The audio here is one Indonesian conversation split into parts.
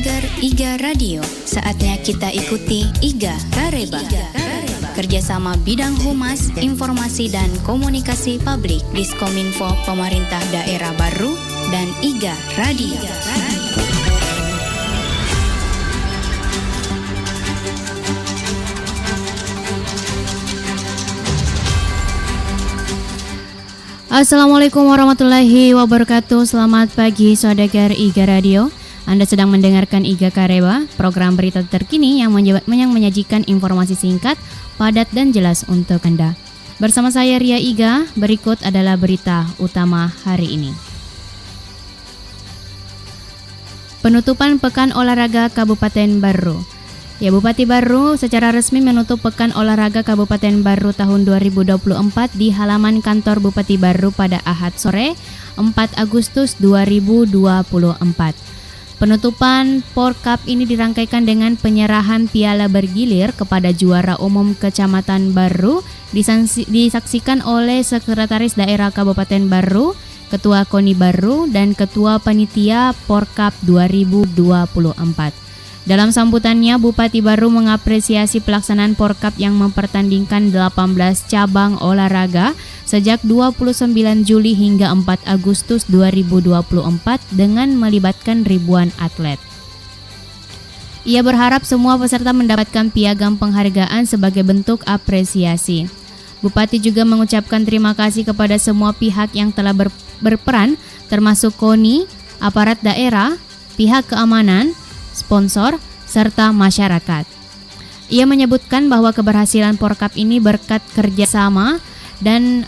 Saudagar IGA Radio. Saatnya kita ikuti IGA Kareba. Kerjasama bidang humas, informasi dan komunikasi publik Diskominfo Pemerintah Daerah Baru dan IGA Radio. Assalamualaikum warahmatullahi wabarakatuh. Selamat pagi Saudagar IGA Radio. Anda sedang mendengarkan IGA Kareba, program berita terkini yang menyajikan informasi singkat, padat dan jelas untuk Anda. Bersama saya Ria IGA, berikut adalah berita utama hari ini. Penutupan Pekan Olahraga Kabupaten Baru. Ya, Bupati Baru secara resmi menutup Pekan Olahraga Kabupaten Baru tahun 2024 di halaman kantor Bupati Baru pada Ahad sore 4 Agustus 2024. Penutupan Porkap ini dirangkaikan dengan penyerahan piala bergilir kepada juara umum Kecamatan Baru disaksikan oleh Sekretaris Daerah Kabupaten Baru, Ketua KONI Baru, dan Ketua Panitia Porkap 2024. Dalam sambutannya, Bupati Baru mengapresiasi pelaksanaan Porkap yang mempertandingkan 18 cabang olahraga sejak 29 Juli hingga 4 Agustus 2024 dengan melibatkan ribuan atlet. Ia berharap semua peserta mendapatkan piagam penghargaan sebagai bentuk apresiasi. Bupati juga mengucapkan terima kasih kepada semua pihak yang telah berperan, termasuk KONI, aparat daerah, pihak keamanan, sponsor, serta masyarakat. Ia menyebutkan bahwa keberhasilan Porkap ini berkat kerjasama dan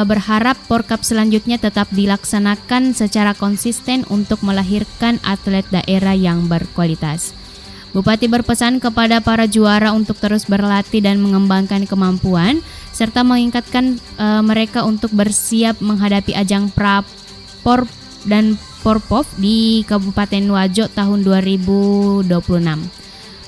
berharap Porkap selanjutnya tetap dilaksanakan secara konsisten untuk melahirkan atlet daerah yang berkualitas. Bupati berpesan kepada para juara untuk terus berlatih dan mengembangkan kemampuan, serta mengingatkan mereka untuk bersiap menghadapi ajang Prapor dan Porpov di Kabupaten Wajo tahun 2026.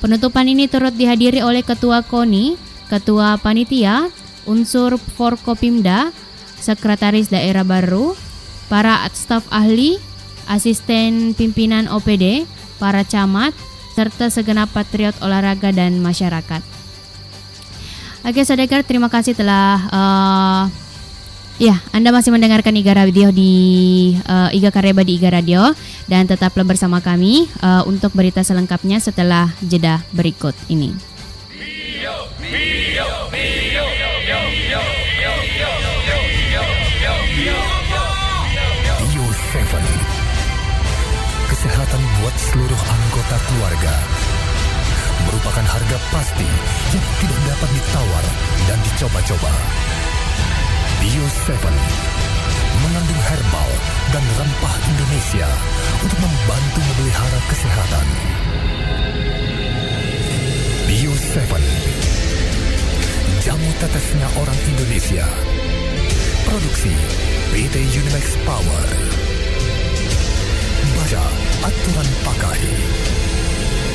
Penutupan ini turut dihadiri oleh Ketua KONI, Ketua Panitia, unsur Forkopimda, Sekretaris Daerah Baru, para staf ahli, asisten pimpinan OPD, para camat, serta segenap patriot olahraga dan masyarakat. Oke, Saudagar, terima kasih telah Anda masih mendengarkan IGA Radio di IGA Kareba di IGA Radio, dan tetaplah bersama kami untuk berita selengkapnya setelah jeda berikut ini. Bio 7, kesehatan buat seluruh anggota keluarga, merupakan harga pasti yang tidak dapat ditawar dan dicoba-coba. Bio 7 mengandung herbal dan rempah Indonesia untuk membantu memelihara kesehatan. Bio 7, jamu tetesnya orang Indonesia. Produksi PT Unimax Power. Baca aturan pakai.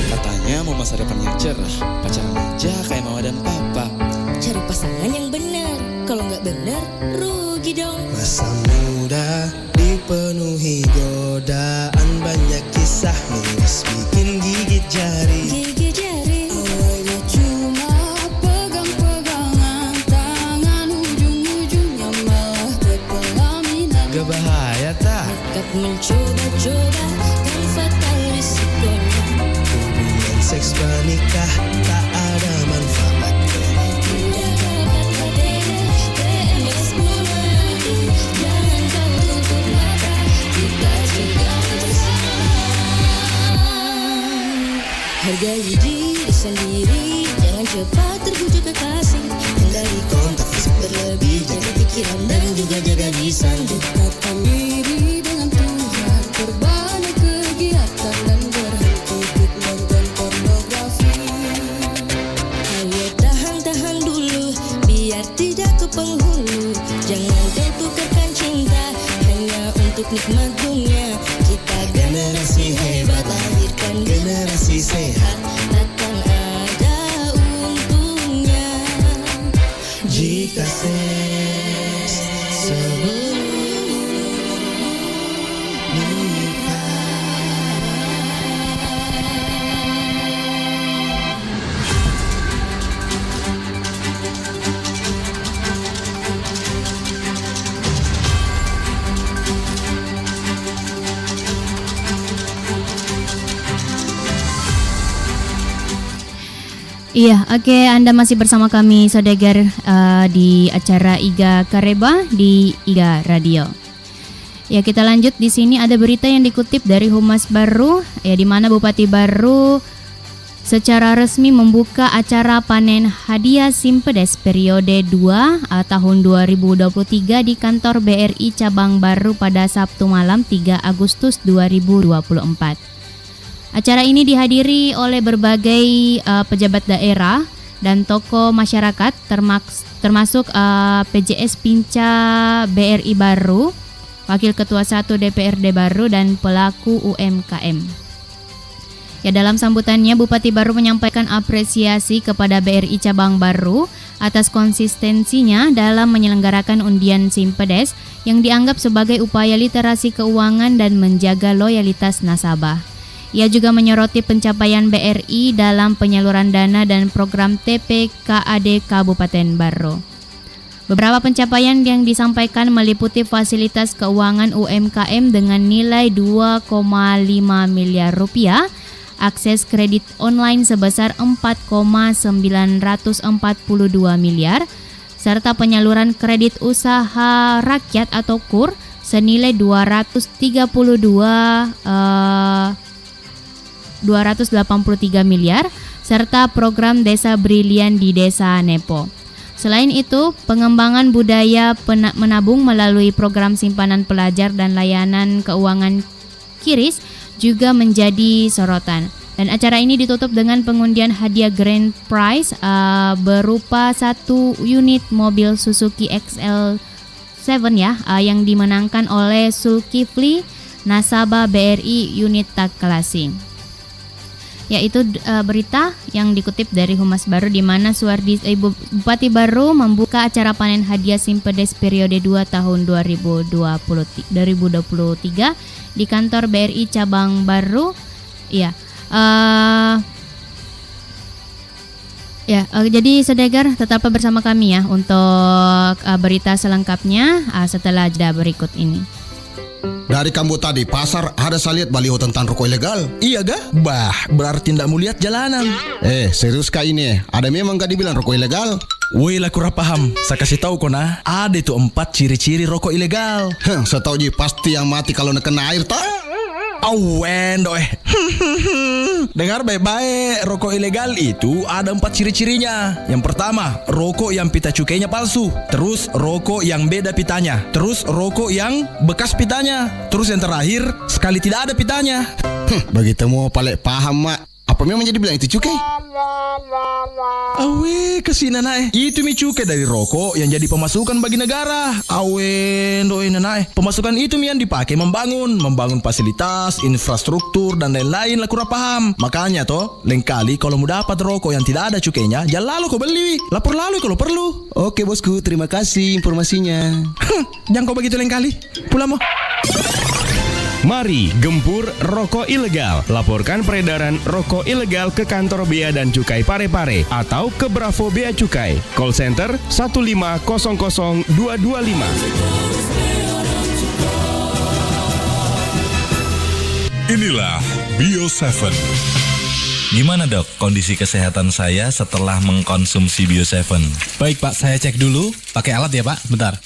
Katanya mau masa depannya cerah, pacaran aja kayak mama dan papa. Cari pasangan yang benar, kalau nggak benar rugi dong. Masa muda dipenuhi godaan, banyak kisah miris bikin gigit jari. Gigi jari, awalnya cuma pegang-pegangan tangan, ujung-ujungnya malah ke pelaminan. Gak bahaya tak? Nekat mencoba-coba dan fatal risikonya. Hubungan seks pernikah tak ada manfaatnya. Tidak dapat ADN, PMS mulai. Jangan kau tutup mata, kita cegah bersama. Hargai diri sendiri, jangan cepat terbujuk kekasih. Hindari kontak fisik berlebih, jaga pikiran dan juga jaga lisan. Dekatkan diri dengan Tuhan, perbanyak kegiatan dan berhenti nonton pornografi. Ayo tahan-tahan dulu, biar tidak ke penghulu. Jangan kau tukarkan cinta hanya untuk nikmat dunia. Kita generasi hebat, lahirkan generasi sehat. Takkan ada untungnya jika seks sebelum nikah. Iya, oke, Anda masih bersama kami Saudagar di acara Iga Kareba di Iga Radio. Ya, kita lanjut. Di sini ada berita yang dikutip dari Humas Baru, ya, di mana Bupati Baru secara resmi membuka acara panen hadiah Simpedes periode 2 tahun 2023 di kantor BRI Cabang Baru pada Sabtu malam 3 Agustus 2024. Acara ini dihadiri oleh berbagai pejabat daerah dan tokoh masyarakat termasuk PJS Pinca BRI Baru, Wakil Ketua 1 DPRD Baru dan pelaku UMKM. Ya, dalam sambutannya Bupati Baru menyampaikan apresiasi kepada BRI Cabang Baru atas konsistensinya dalam menyelenggarakan undian Simpedes yang dianggap sebagai upaya literasi keuangan dan menjaga loyalitas nasabah. Ia juga menyoroti pencapaian BRI dalam penyaluran dana dan program TPKAD Kabupaten Baru. Beberapa pencapaian yang disampaikan meliputi fasilitas keuangan UMKM dengan nilai 2,5 miliar rupiah, akses kredit online sebesar 4,942 miliar, serta penyaluran kredit usaha rakyat atau KUR senilai 283 miliar, serta program Desa Brilian di Desa Nepo. Selain itu, pengembangan budaya menabung melalui program simpanan pelajar dan layanan keuangan KIRIS juga menjadi sorotan. Dan acara ini ditutup dengan pengundian hadiah grand prize berupa 1 unit mobil Suzuki XL7 yang dimenangkan oleh Zulkifli, nasabah BRI unit Takalasi. Yaitu berita yang dikutip dari Humas Baru di mana Bupati Baru membuka acara panen hadiah Simpedes periode 2 tahun 2023 di kantor BRI Cabang Baru. Iya. Jadi Saudagar tetap bersama kami ya untuk berita selengkapnya setelah jeda berikut ini. Dari kamu tadi pasar ada saya lihat baliho tentang rokok ilegal. Iya ga? Bah, berarti tidak mau lihat jalanan. Serius kah ini? Ada memang gak dibilang rokok ilegal? Woi lah kurang paham. Saya kasih tahu kau nah. Ada itu 4 ciri-ciri rokok ilegal. Saya tahu ji pasti yang mati kalau kena air tak? Awen doeh. Dengar baik-baik, rokok ilegal itu ada 4 ciri-cirinya. Yang pertama, rokok yang pita cukainya palsu. Terus rokok yang beda pitanya. Terus rokok yang bekas pitanya. Terus yang terakhir, sekali tidak ada pitanya. Begitu mau paling paham mak. Apa memang jadi bilang itu cukai? Awe, kesini nae. Itu mi cukai dari rokok yang jadi pemasukan bagi negara. Awe, doin nae. Pemasukan itu mi yang dipakai membangun fasilitas, infrastruktur dan lain-lain lah kurang paham. Makanya toh, lain kali kalau mau dapat rokok yang tidak ada cukainya, jangan lalu kau beli. Lapor lalu kalau perlu. Oke bosku, terima kasih informasinya. Jangan kau begitu lain kali. Pulang mo. Mari gempur rokok ilegal. Laporkan peredaran rokok ilegal ke kantor Bea dan Cukai Parepare atau ke Bravo Bea Cukai. Call center 1500225. Inilah Bio 7. Gimana dok kondisi kesehatan saya setelah mengkonsumsi Bio 7? Baik pak, saya cek dulu. Pakai alat ya pak, bentar.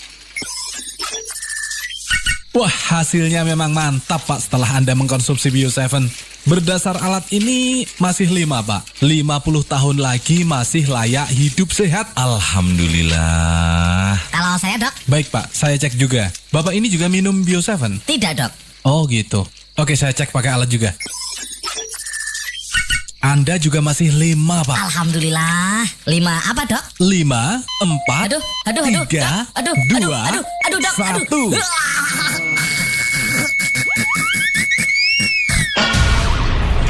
Wah, hasilnya memang mantap pak setelah Anda mengkonsumsi Bio 7. Berdasar alat ini masih 5 pak. 50 tahun lagi masih layak hidup sehat. Alhamdulillah. Kalau saya dok? Baik pak, saya cek juga. Bapak ini juga minum Bio 7? Tidak dok. Oh gitu. Oke, saya cek pakai alat juga. Anda juga masih 5 pak. Alhamdulillah. 5 apa dok? 5, 4, 3, 2, dok, 1.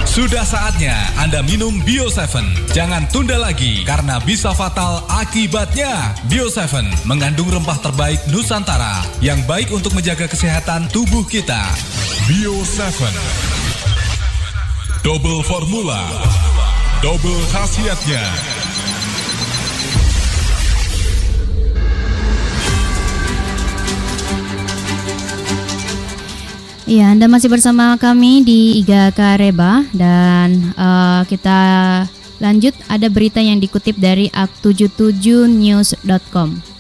Sudah saatnya Anda minum Bio 7. Jangan tunda lagi karena bisa fatal akibatnya. Bio 7 mengandung rempah terbaik Nusantara yang baik untuk menjaga kesehatan tubuh kita. Bio 7. Double formula, double khasiatnya. Ya, Anda masih bersama kami di Iga Kareba dan kita Lanjut, ada berita yang dikutip dari ak77news.com.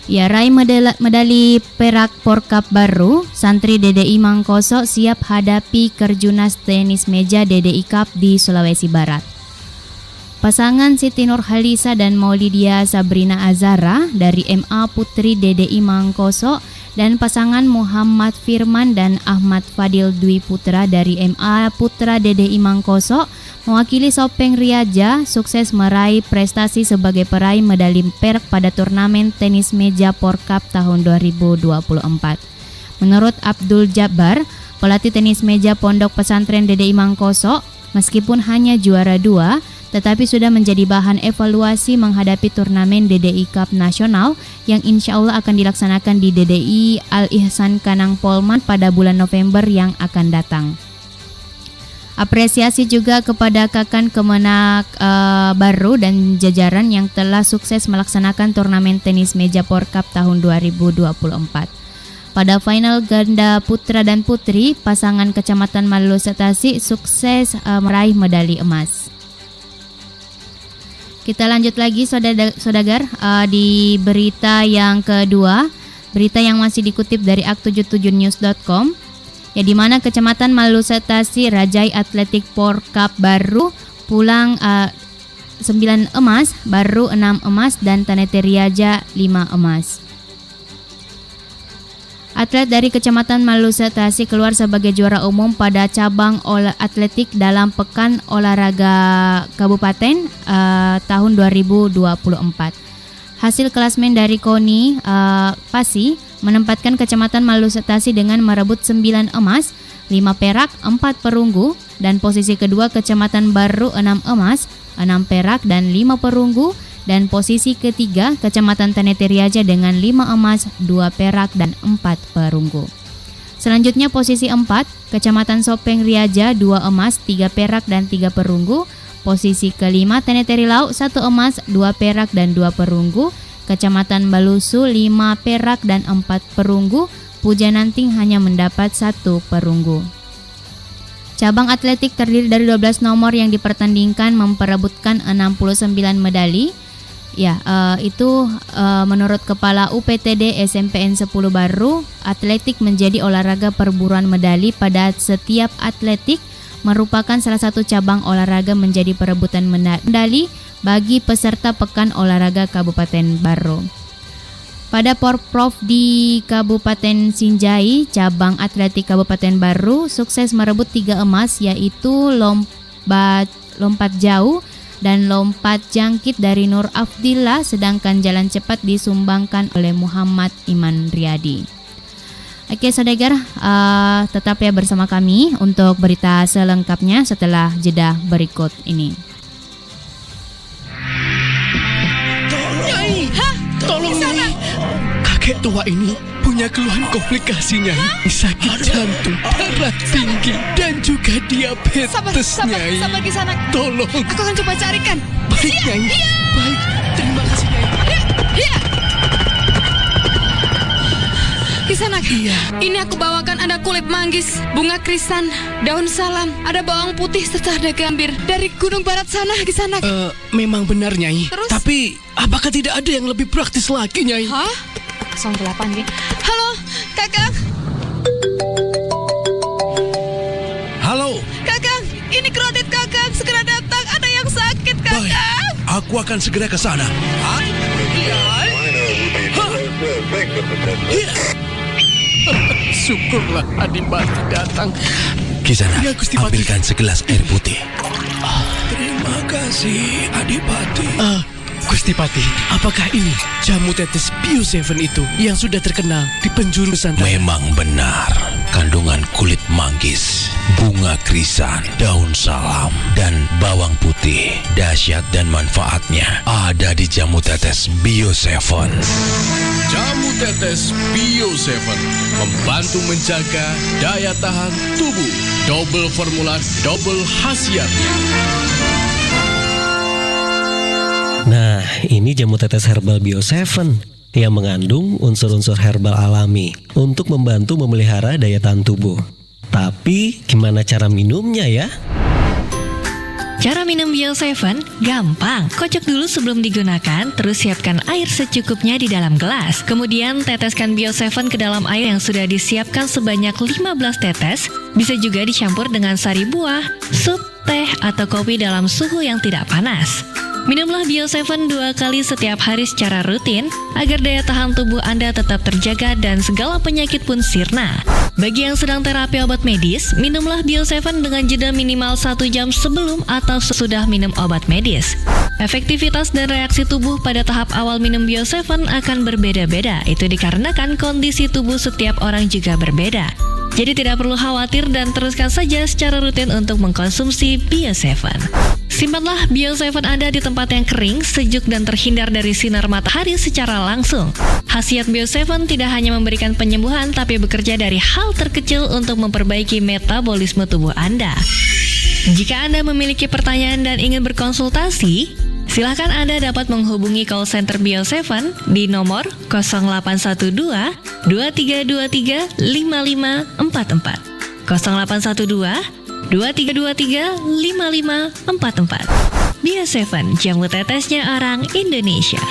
Ya, raih medali perak Porkap baru, santri DDI Mangkoso siap hadapi Kerjunas tenis meja DDI Cup di Sulawesi Barat. Pasangan Siti Nurhalisa dan Maulidia Sabrina Azara dari MA Putri DDI Mangkoso dan pasangan Muhammad Firman dan Ahmad Fadil Dwi Putra dari MA Putra DDI Mangkoso mewakili Sopeng Riaja sukses meraih prestasi sebagai peraih medali perak pada turnamen tenis meja Porkap tahun 2024. Menurut Abdul Jabbar, pelatih tenis meja Pondok Pesantren DDI Mangkoso, meskipun hanya juara 2, tetapi sudah menjadi bahan evaluasi menghadapi turnamen DDI Cup Nasional yang insya Allah akan dilaksanakan di DDI Al-Ihsan Kanang Polman pada bulan November yang akan datang. Apresiasi juga kepada Kakan Kemenak baru dan jajaran yang telah sukses melaksanakan turnamen tenis meja Porkap tahun 2024. Pada final ganda putra dan putri, pasangan Kecamatan Malulu Setasi sukses meraih medali emas. Kita lanjut lagi saudagar di berita yang kedua, berita yang masih dikutip dari ak77news.com, ya, di mana Kecamatan Malulu Setasi rajai atletik Porkap baru pulang 9 emas, baru 6 emas dan Tanete Riaja 5 emas. Atlet dari Kecamatan Malulu Setasi keluar sebagai juara umum pada cabang atletik dalam Pekan Olahraga Kabupaten tahun 2024. Hasil klasmen dari KONI Pasi menempatkan Kecamatan Malulu Setasi dengan merebut 9 emas, 5 perak, 4 perunggu, dan posisi kedua Kecamatan Baru 6 emas, 6 perak, dan 5 perunggu, dan posisi ketiga Kecamatan Tanete Riaja dengan 5 emas, 2 perak, dan 4 perunggu. Selanjutnya posisi 4 Kecamatan Sopeng Riaja 2 emas, 3 perak, dan 3 perunggu. Posisi kelima Tanete Rilau 1 emas, 2 perak, dan 2 perunggu. Kecamatan Balusu 5 perak dan 4 perunggu. Pujananting hanya mendapat 1 perunggu. Cabang atletik terdiri dari 12 nomor yang dipertandingkan memperebutkan 69 medali. Ya, itu menurut Kepala UPTD SMPN 10 Baru, atletik menjadi olahraga perburuan medali pada setiap atletik merupakan salah satu cabang olahraga menjadi perebutan medali bagi peserta Pekan Olahraga Kabupaten Baru. Pada Porprov di Kabupaten Sinjai, cabang atletik Kabupaten Baru sukses merebut 3 emas, yaitu lompat jauh dan lompat jangkit dari Nur Afdillah, sedangkan jalan cepat disumbangkan oleh Muhammad Iman Riyadi. Oke saudagar, tetap ya bersama kami untuk berita selengkapnya setelah jeda berikut ini. Nyai, tolong Nyai, kakek tua ini punya keluhan komplikasi Nyai, sakit jantung, darah tinggi, dan juga diabetes Nyai. Sabar di sana. Tolong. Aku akan coba carikan. Baik Nyai. Baik. Terima kasih Nyai. Kisanak, ini aku bawakan ada kulit manggis, bunga krisan, daun salam, ada bawang putih serta ada gambir dari Gunung Barat sana, Kisanak. Memang benar Nyai. Terus? Tapi apakah tidak ada yang lebih praktis lagi Nyai? Hah? 08 gitu. Halo, Kakang. Halo. Kakang, ini kredit Kakang, segera datang, ada yang sakit Kakang. Baik, aku akan segera ke sana. Syukurlah Adipati datang. Kisana, Ya, Gusti Pati. ambilkan segelas air putih. Terima kasih Adipati. Gusti Pati, apakah ini jamu tetes Bio 7 itu yang sudah terkenal di penjuru Nusantara? Memang benar, kandungan kulit manggis, bunga krisan, daun salam, dan bawang putih dahsyat dan manfaatnya ada di jamu tetes Bio 7. Jamu tetes Bio 7 membantu menjaga daya tahan tubuh. Double formula, double khasiatnya. Nah, ini jamu tetes herbal Bio 7 yang mengandung unsur-unsur herbal alami untuk membantu memelihara daya tahan tubuh. Tapi gimana cara minumnya ya? Cara minum Bio7 gampang. Kocok dulu sebelum digunakan, terus siapkan air secukupnya di dalam gelas. Kemudian teteskan Bio7 ke dalam air yang sudah disiapkan sebanyak 15 tetes. Bisa juga dicampur dengan sari buah, sup, teh, atau kopi dalam suhu yang tidak panas. Minumlah Bio7 2 kali setiap hari secara rutin agar daya tahan tubuh Anda tetap terjaga dan segala penyakit pun sirna. Bagi yang sedang terapi obat medis, minumlah Bio7 dengan jeda minimal 1 jam sebelum atau sesudah minum obat medis. Efektivitas dan reaksi tubuh pada tahap awal minum Bio7 akan berbeda-beda. Itu dikarenakan kondisi tubuh setiap orang juga berbeda. Jadi tidak perlu khawatir dan teruskan saja secara rutin untuk mengkonsumsi Bio7. Simpanlah Bio7 Anda di tempat yang kering, sejuk, dan terhindar dari sinar matahari secara langsung. Khasiat Bio7 tidak hanya memberikan penyembuhan, tapi bekerja dari hal terkecil untuk memperbaiki metabolisme tubuh Anda. Jika Anda memiliki pertanyaan dan ingin berkonsultasi, silakan Anda dapat menghubungi call center Bio7 di nomor 0812 2323 5544. 0812 2323 5544. Bio7, jamu tetesnya orang Indonesia.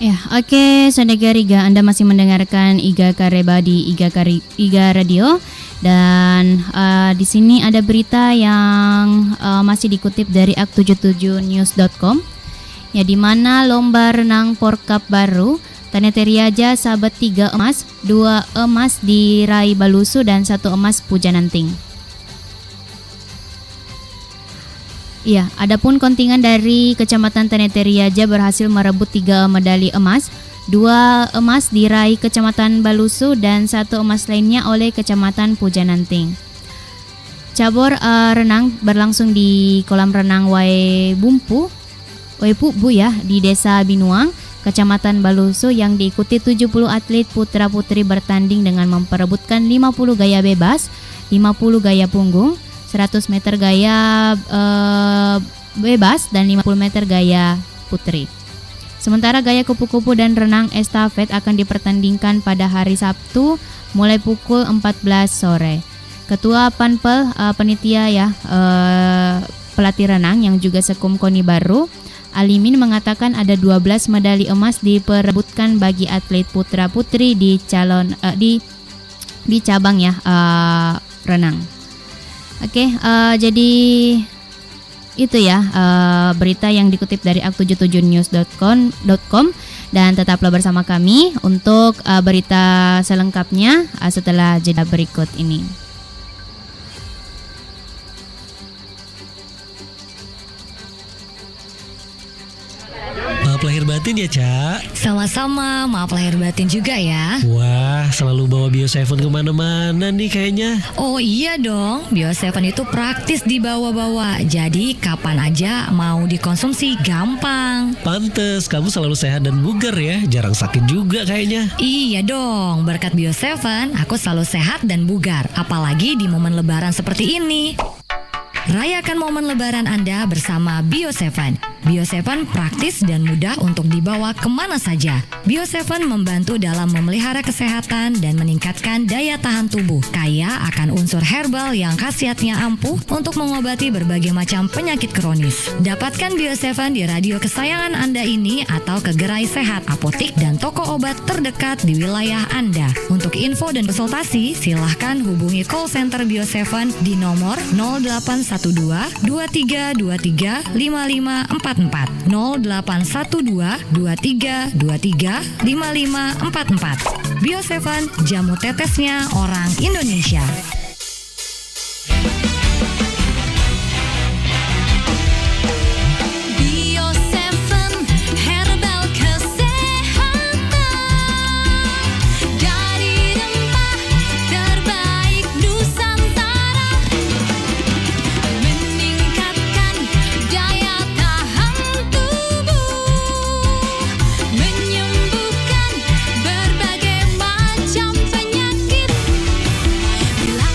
Ya, oke, Saudara Iga, Anda masih mendengarkan Iga Kareba di Iga Radio. Dan di sini ada berita yang masih dikutip dari ak77news.com, ya, di mana lomba renang Porkap baru, Taneteriaja sahabat 3 emas, 2 emas diraih Balusu dan 1 emas Pujananting. Ya, adapun kontingen dari Kecamatan Taneteriaja berhasil merebut 3 medali emas. 2 emas diraih Kecamatan Balusu dan 1 emas lainnya oleh Kecamatan Pujananting. Cabur renang berlangsung di kolam renang Waibumpu ya, di Desa Binuang, Kecamatan Balusu, yang diikuti 70 atlet putra-putri bertanding dengan memperebutkan 50 gaya bebas, 50 gaya punggung, 100 meter gaya bebas, dan 50 meter gaya putri. Sementara gaya kupu-kupu dan renang estafet akan dipertandingkan pada hari Sabtu mulai pukul 14 sore. Ketua Panpel penitia ya pelatih renang yang juga Sekum Koni Baru, Alimin, mengatakan ada 12 medali emas diperebutkan bagi atlet putra-putri di cabang ya renang. Oke, jadi itu ya berita yang dikutip dari ak77news.com, dan tetaplah bersama kami untuk berita selengkapnya setelah jeda berikut ini. Maaf lahir batin ya, Cak. Sama-sama, maaf lahir batin juga ya. Wah, selalu bawa Bio7 kemana-mana nih kayaknya. Oh iya dong, Bio7 itu praktis dibawa-bawa. Jadi kapan aja mau dikonsumsi gampang. Pantes, kamu selalu sehat dan bugar ya. Jarang sakit juga kayaknya. Iya dong, berkat Bio7 aku selalu sehat dan bugar. Apalagi di momen lebaran seperti ini. Rayakan momen lebaran Anda bersama Bio7. Bio7 praktis dan mudah untuk dibawa kemana saja. Bio7 membantu dalam memelihara kesehatan dan meningkatkan daya tahan tubuh. Kaya akan unsur herbal yang khasiatnya ampuh untuk mengobati berbagai macam penyakit kronis. Dapatkan Bio7 di radio kesayangan Anda ini atau ke gerai sehat, apotik, dan toko obat terdekat di wilayah Anda. Untuk info dan konsultasi, silahkan hubungi call center Bio7 di nomor 0812 2323 5544, 0812 2323 5544. Bio7, jamu tetesnya orang Indonesia. Menyembuhkan berbagai macam penyakit. Bila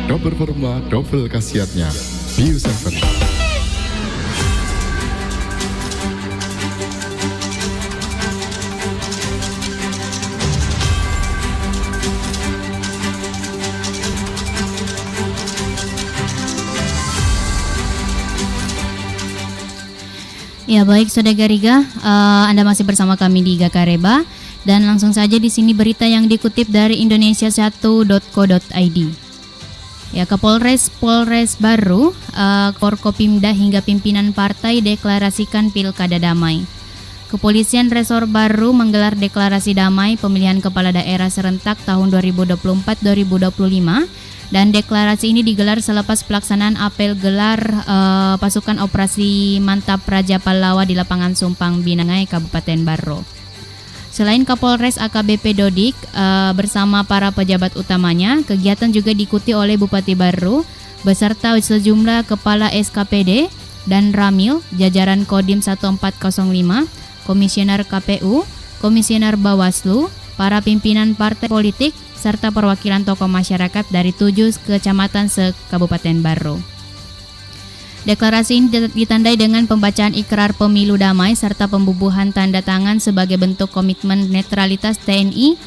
double performa, double khasiatnya. Bio 7. Ya baik Saudara Iga, Anda masih bersama kami di Iga Kareba dan langsung saja di sini berita yang dikutip dari indonesia1.co.id. Ya, Kapolres Baru, Forkopimda hingga pimpinan partai deklarasikan pilkada damai. Kepolisian Resor Baru menggelar deklarasi damai pemilihan kepala daerah serentak tahun 2024-2025. Dan deklarasi ini digelar selepas pelaksanaan apel gelar pasukan operasi Mantap Raja Pallawa di lapangan Sumpang Binangai, Kabupaten Barro. Selain Kapolres AKBP Dodik bersama para pejabat utamanya, kegiatan juga diikuti oleh Bupati Barro beserta sejumlah kepala SKPD dan Ramil, jajaran Kodim 1405, Komisioner KPU, Komisioner Bawaslu, para pimpinan partai politik, serta perwakilan tokoh masyarakat dari 7 kecamatan se-Kabupaten Barro. Deklarasi ini ditandai dengan pembacaan ikrar pemilu damai serta pembubuhan tanda tangan sebagai bentuk komitmen netralitas TNI,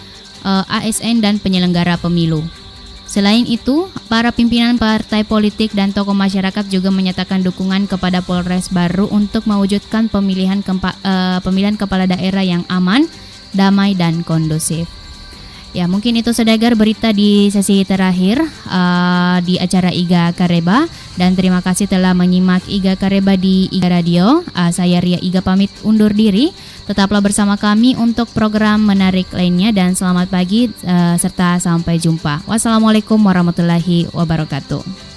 ASN dan penyelenggara pemilu. Selain itu, para pimpinan partai politik dan tokoh masyarakat juga menyatakan dukungan kepada Polres Baru untuk mewujudkan pemilihan kepala daerah yang aman, damai dan kondusif. Ya, mungkin itu Saudagar berita di sesi terakhir di acara Iga Kareba, dan terima kasih telah menyimak Iga Kareba di Iga Radio. Saya Ria Iga pamit undur diri. Tetaplah bersama kami untuk program menarik lainnya dan selamat pagi serta sampai jumpa. Wassalamualaikum warahmatullahi wabarakatuh.